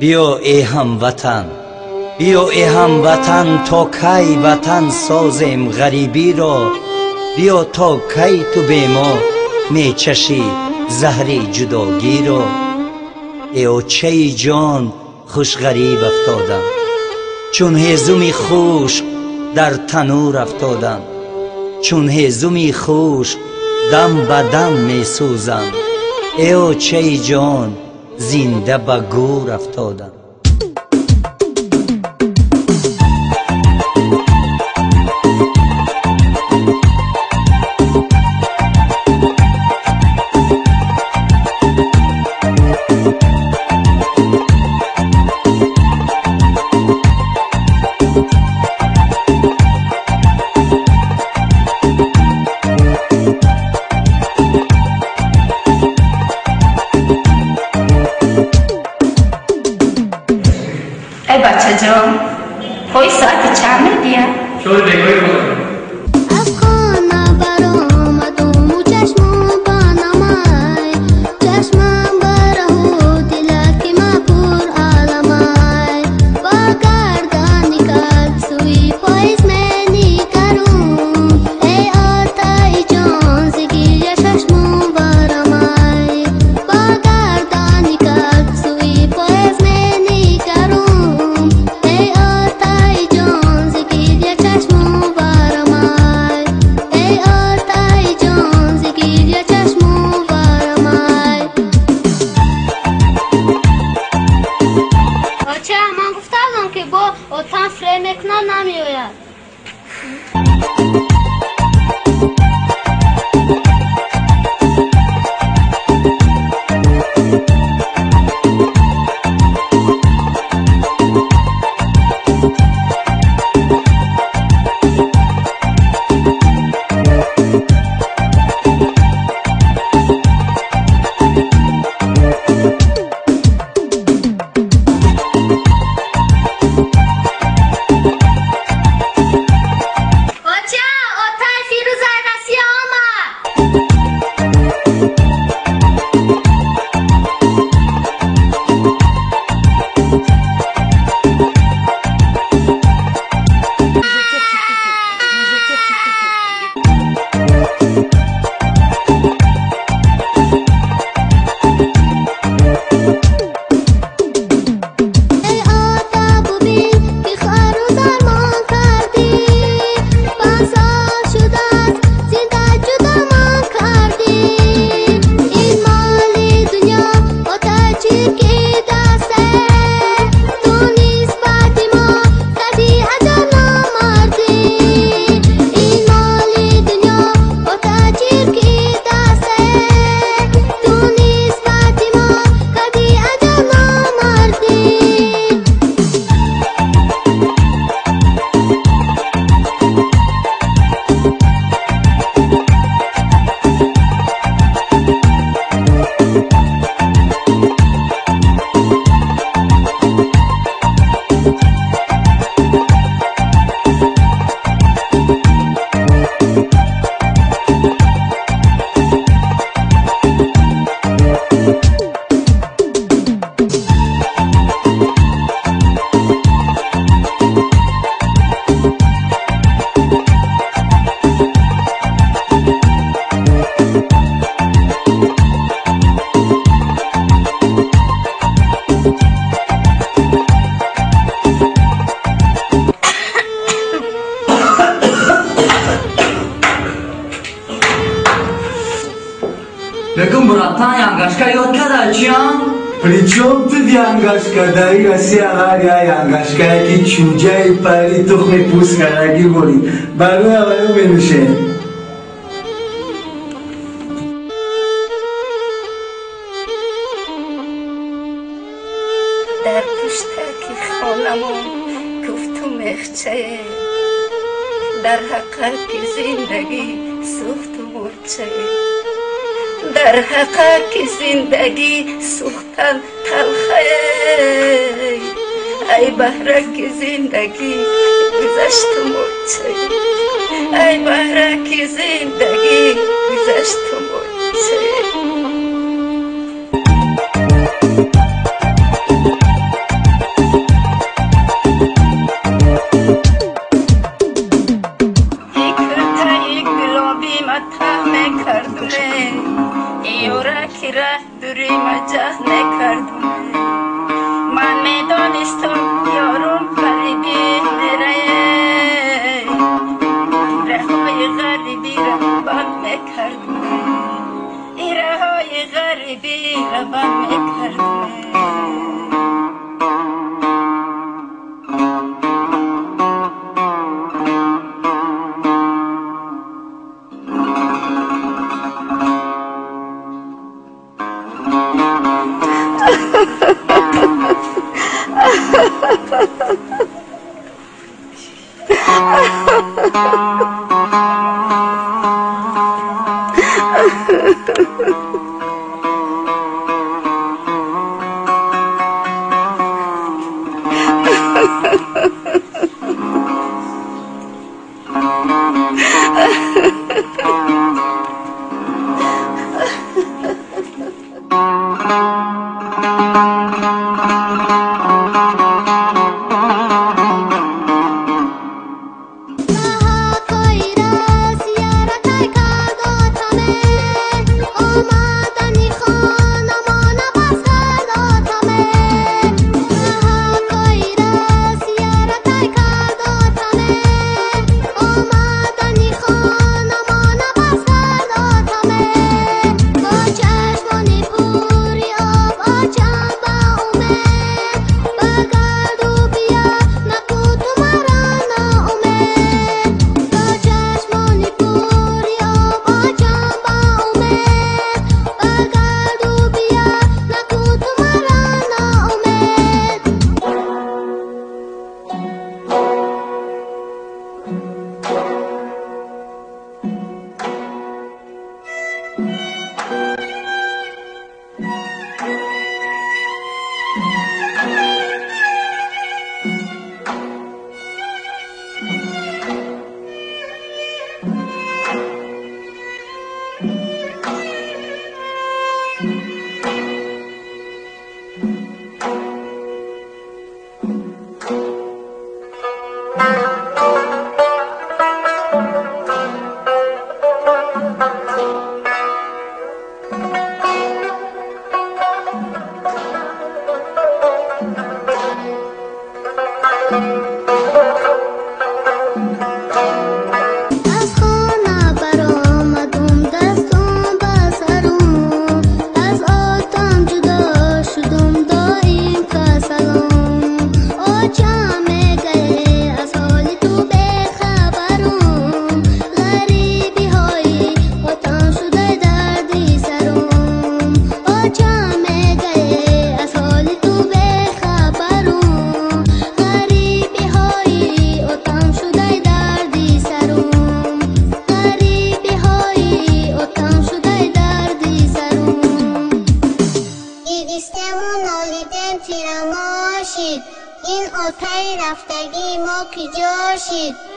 بیا ای هموطن، بیا ای هموطن، تا کی وطن سازیم غریبی را؟ بیا تا کی تو به ما می چشی زهر جداگی را؟ ای اوچه جان خوش غریب افتادم، چون هیزمی خوش در تنور افتادم، چون هیزمی خوش دم به دم می سوزم. ای اوچه جان زنده به گور افتادم. ای بچه جان، پای ساعت چند دیگه؟ شور بگوی بود. بگم براتان янгашка ёд када чиам? Причем тут янгашка? Дари Россия агар янгашка ки чунҷаи пари тухми пӯскараги боли барои аваю менӯше. در پشتک خانمان گفتم مخچه، در حقیقت زندگی سوخت و مرچه، در حقیقت زندگی سوختن تلخه. ای بهرک زندگی گذشت و مرچه، ای بهرک زندگی گذشت و مرچه. آخرت دوری مجه نکردم من میدانستم یارم غریبی میره ایره های غریبی را بند میکردم ایره های غریبی را بند میکردم این آتای رفتگی ما کجا شد